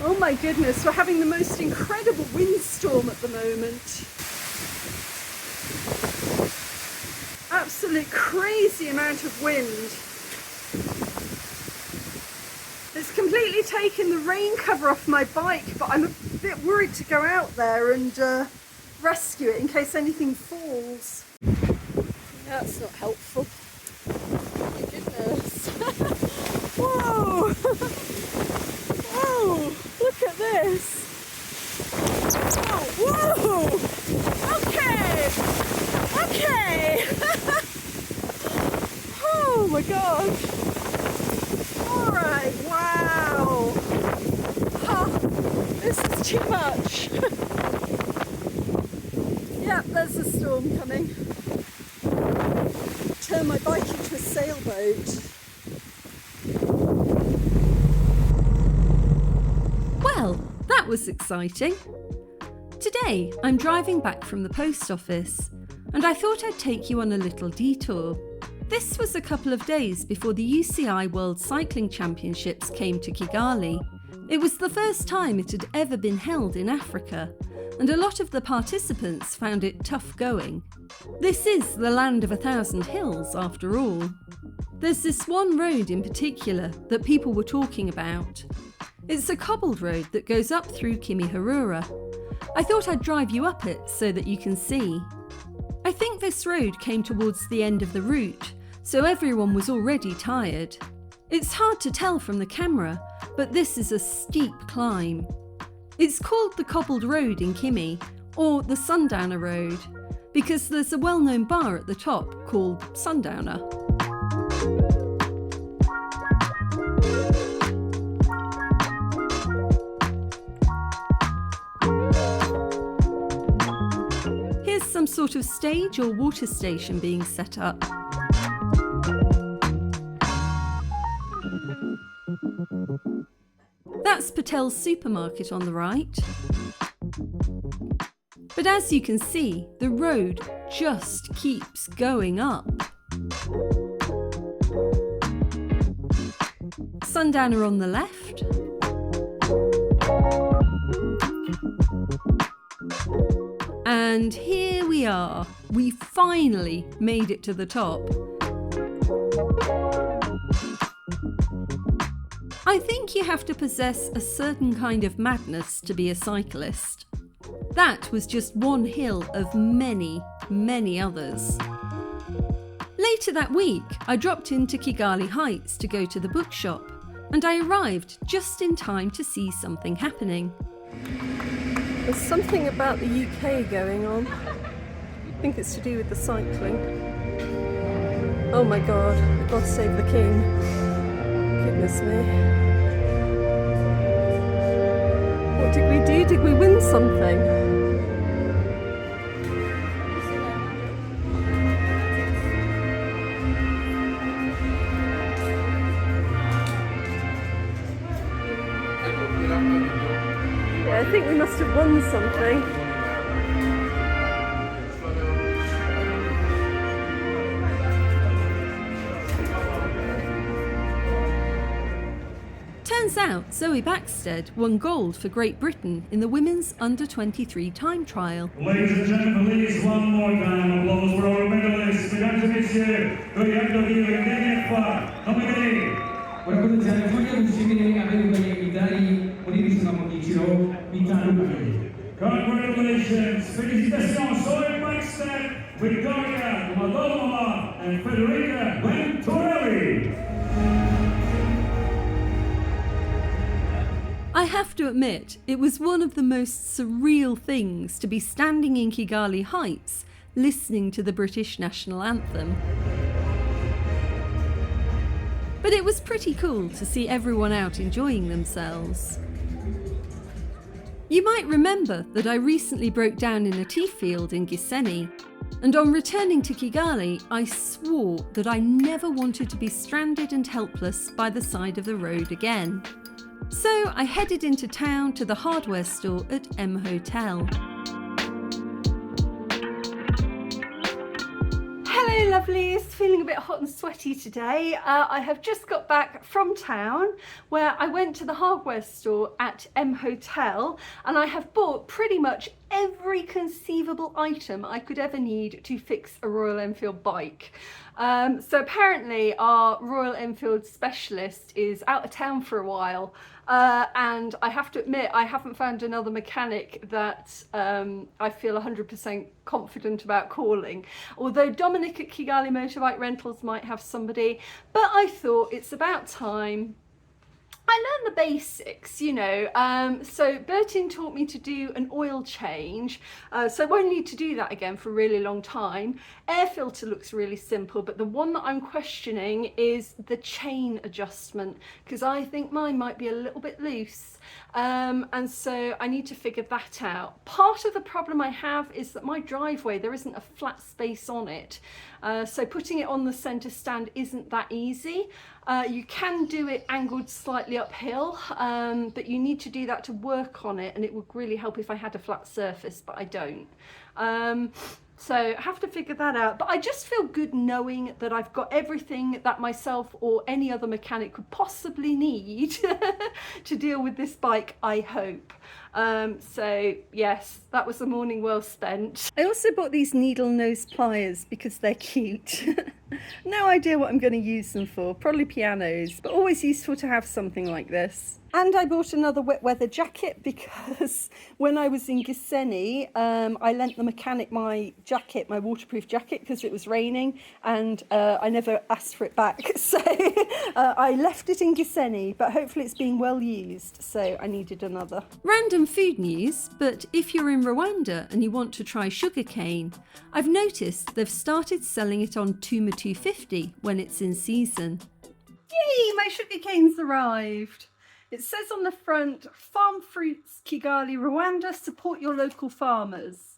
Oh my goodness, we're having the most incredible windstorm at the moment. Absolute crazy amount of wind. It's completely taken the rain cover off my bike, but I'm a bit worried to go out there and rescue it in case anything falls. That's not helpful. Oh my goodness. Whoa! Whoa! Look at this! Oh, whoa! Okay! Okay! Oh my gosh! Alright, wow! Oh, this is too much! Yep, there's a storm coming. Turn my bike into a sailboat. Well, that was exciting. Today I'm driving back from the post office and I thought I'd take you on a little detour. This was a couple of days before the UCI World Cycling Championships came to Kigali. It was the first time it had ever been held in Africa, and a lot of the participants found it tough going. This is the land of 1,000 hills after all. There's this one road in particular that people were talking about. It's a cobbled road that goes up through Kimihurura. I thought I'd drive you up it so that you can see. I think this road came towards the end of the route, so everyone was already tired. It's hard to tell from the camera, but this is a steep climb. It's called the Cobbled Road in Kimi, or the Sundowner Road, because there's a well-known bar at the top called Sundowner. Here's some sort of stage or water station being set up. That's Patel's supermarket on the right. But as you can see, the road just keeps going up. Sundowner on the left. And here we are. We finally made it to the top. I think you have to possess a certain kind of madness to be a cyclist. That was just one hill of many, many others. Later that week, I dropped into Kigali Heights to go to the bookshop, and I arrived just in time to see something happening. There's something about the UK going on. I think it's to do with the cycling. Oh my God, God save the King. Goodness me. What did we do? Did we win something? Yeah, I think we must have won something. Turns out Zoe Backstead won gold for Great Britain in the women's under-23 time trial. Ladies and gentlemen, please one more time applause for our medalists. Mesdames et messieurs, Dwight and congratulations, félicitations, Zoe Backstead, Victoria Moldova, and Federica Venturelli. I have to admit, it was one of the most surreal things to be standing in Kigali Heights listening to the British national anthem. But it was pretty cool to see everyone out enjoying themselves. You might remember that I recently broke down in a tea field in Gisenyi, and on returning to Kigali, I swore that I never wanted to be stranded and helpless by the side of the road again. So I headed into town to the hardware store at M Hotel. Hello lovelies, feeling a bit hot and sweaty today. I have just got back from town where I went to the hardware store at M Hotel and I have bought pretty much every conceivable item I could ever need to fix a Royal Enfield bike. So apparently our Royal Enfield specialist is out of town for a while. And I have to admit, I haven't found another mechanic that I feel 100% confident about calling. Although Dominic at Kigali Motorbike Rentals might have somebody, but I thought it's about time. I learned the basics, you know, so Bertin taught me to do an oil change, so I won't need to do that again for a really long time. Air filter looks really simple, but the one that I'm questioning is the chain adjustment, because I think mine might be a little bit loose, and so I need to figure that out. Part of the problem I have is that my driveway, there isn't a flat space on it, so putting it on the centre stand isn't that easy. You can do it angled slightly uphill, but you need to do that to work on it, and it would really help if I had a flat surface, but I don't. So I have to figure that out, but I just feel good knowing that I've got everything that myself or any other mechanic could possibly need to deal with this bike, I hope. So yes, that was a morning well spent. I also bought these needle nose pliers because they're cute. No idea what I'm going to use them for, probably pianos, but always useful to have something like this. And I bought another wet weather jacket because when I was in Giseni, I lent the mechanic my jacket, my waterproof jacket, because it was raining, and I never asked for it back. So I left it in Giseni, but hopefully it's being well used, so I needed another. Random food news, but if you're in Rwanda and you want to try sugarcane, I've noticed they've started selling it on Tuma 250 when it's in season. Yay, my sugarcane's arrived. It says on the front, Farm Fruits Kigali, Rwanda, support your local farmers.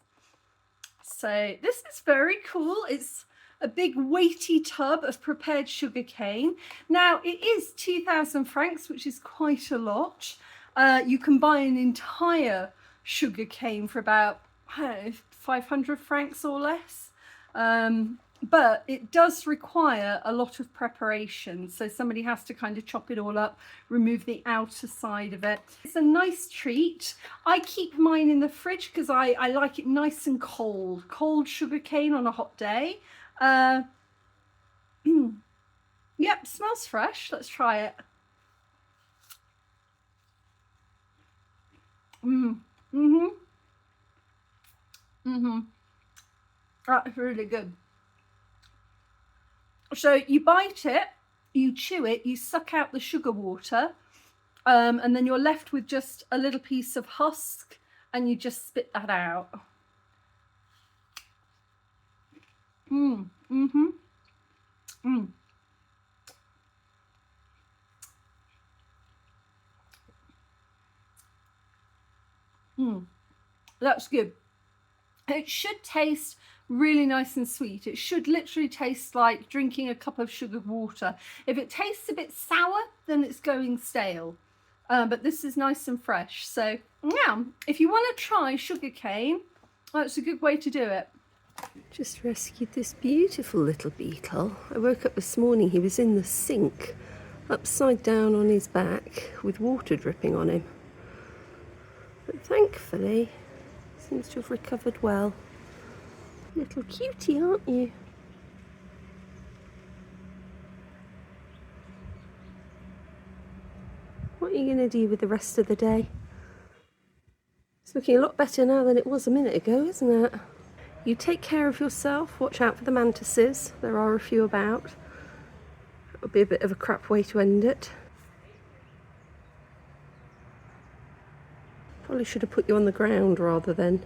So this is very cool. It's a big weighty tub of prepared sugarcane. Now it is 2,000 francs, which is quite a lot. You can buy an entire sugarcane for about, I don't know, 500 francs or less. But it does require a lot of preparation. So somebody has to kind of chop it all up, remove the outer side of it. It's a nice treat. I keep mine in the fridge because I like it nice and cold. Cold sugarcane on a hot day. Yep, smells fresh. Let's try it. That's really good. So you bite it, you chew it, you suck out the sugar water, and then you're left with just a little piece of husk, and you just spit that out. That's good. It should taste really nice and sweet. It should literally taste like drinking a cup of sugared water. If it tastes a bit sour, then it's going stale. But this is nice and fresh. So yeah, if you want to try sugarcane, that's a good way to do it. Just rescued this beautiful little beetle. I woke up this morning, he was in the sink, upside down on his back, with water dripping on him. But thankfully, seems to have recovered well. Little cutie, aren't you? What are you going to do with the rest of the day? It's looking a lot better now than it was a minute ago, isn't it? You take care of yourself, watch out for the mantises, there are a few about. That would be a bit of a crap way to end it. Probably should have put you on the ground rather than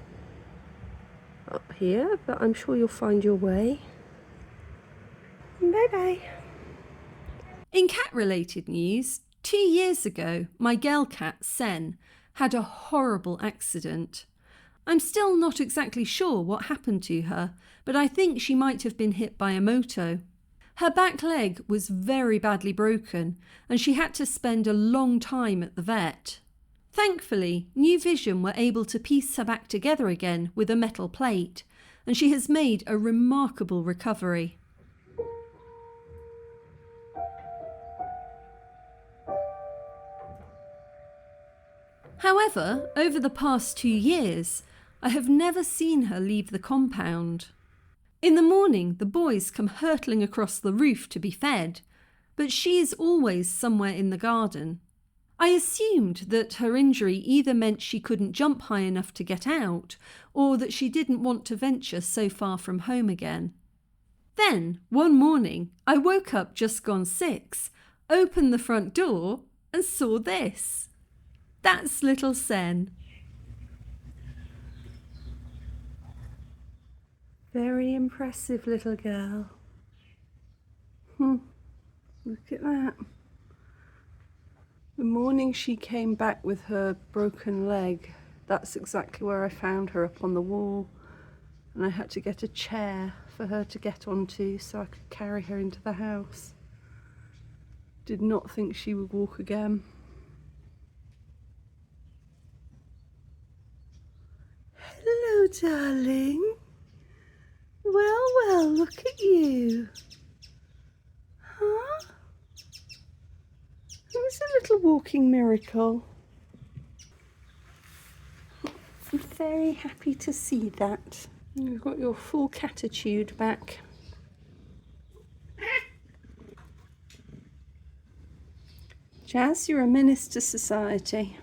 up here, but I'm sure you'll find your way. Bye bye. In cat-related news, 2 years ago, my girl cat, Sen, had a horrible accident. I'm still not exactly sure what happened to her, but I think she might have been hit by a moto. Her back leg was very badly broken, and she had to spend a long time at the vet. Thankfully, New Vision were able to piece her back together again with a metal plate, and she has made a remarkable recovery. However, over the past 2 years, I have never seen her leave the compound. In the morning, the boys come hurtling across the roof to be fed, but she is always somewhere in the garden. I assumed that her injury either meant she couldn't jump high enough to get out, or that she didn't want to venture so far from home again. Then, one morning, I woke up just gone 6, opened the front door, and saw this. That's little Sen. Very impressive little girl. Look at that. The morning she came back with her broken leg, that's exactly where I found her, up on the wall. And I had to get a chair for her to get onto so I could carry her into the house. Did not think she would walk again. Hello, darling. Well, look at you. Huh? Who's a little walking miracle? I'm very happy to see that. You've got your full catitude back. Jazz, you're a menace to society.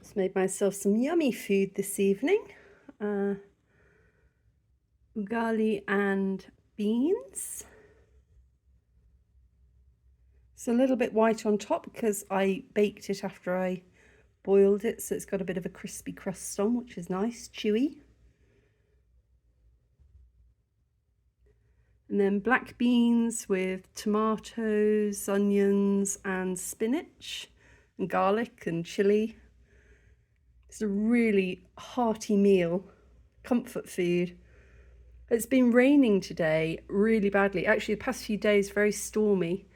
Just made myself some yummy food this evening. Ugali and beans. It's a little bit white on top because I baked it after I boiled it, so it's got a bit of a crispy crust on, which is nice, chewy. And then black beans with tomatoes, onions and spinach and garlic and chilli. It's a really hearty meal, comfort food. It's been raining today really badly. Actually, the past few days very stormy,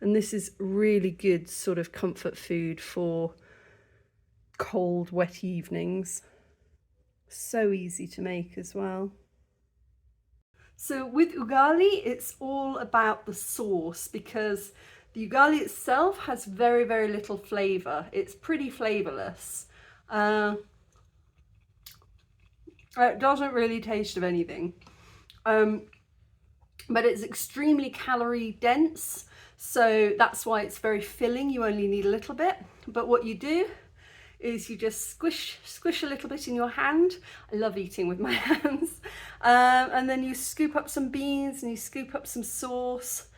and this is really good sort of comfort food for cold, wet evenings. So easy to make as well. So with ugali, it's all about the sauce, because the ugali itself has very, very little flavour. It's pretty flavourless. It doesn't really taste of anything. But it's extremely calorie dense, so that's why it's very filling. You only need a little bit. But what you do is you just squish a little bit in your hand. I love eating with my hands. And then you scoop up some beans and you scoop up some sauce.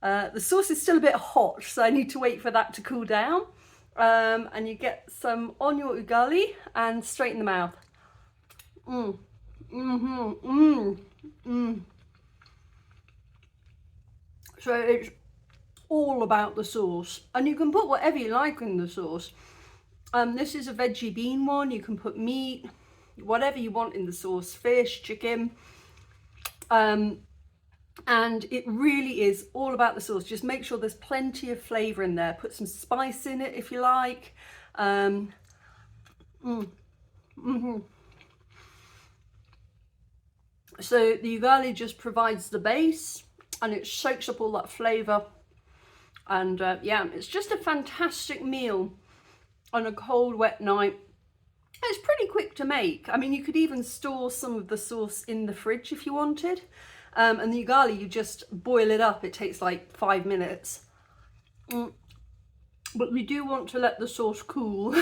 The sauce is still a bit hot, so I need to wait for that to cool down. And you get some on your ugali and straight in the mouth. So it's all about the sauce, and you can put whatever you like in the sauce. This is a veggie bean one. You can put meat, whatever you want in the sauce, fish, chicken, and it really is all about the sauce. Just make sure there's plenty of flavour in there. Put some spice in it if you like. So the ugali just provides the base, and it soaks up all that flavour, and yeah, it's just a fantastic meal on a cold, wet night. It's pretty quick to make. I mean, you could even store some of the sauce in the fridge if you wanted. And the ugali, you just boil it up. It takes like 5 minutes. But we do want to let the sauce cool.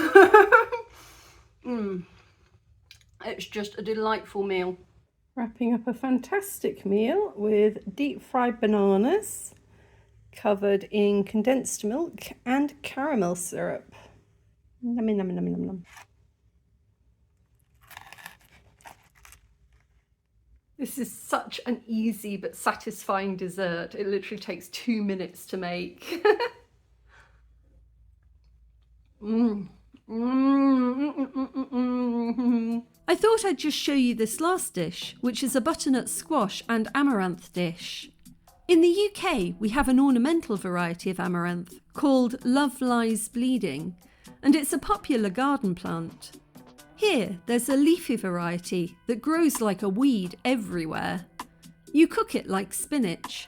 It's just a delightful meal. Wrapping up a fantastic meal with deep fried bananas covered in condensed milk and caramel syrup. Yummy, yummy, yummy, yummy, yum. This is such an easy but satisfying dessert. It literally takes 2 minutes to make. I thought I'd just show you this last dish, which is a butternut squash and amaranth dish. In the UK, we have an ornamental variety of amaranth called Love Lies Bleeding, and it's a popular garden plant. Here, there's a leafy variety that grows like a weed everywhere. You cook it like spinach.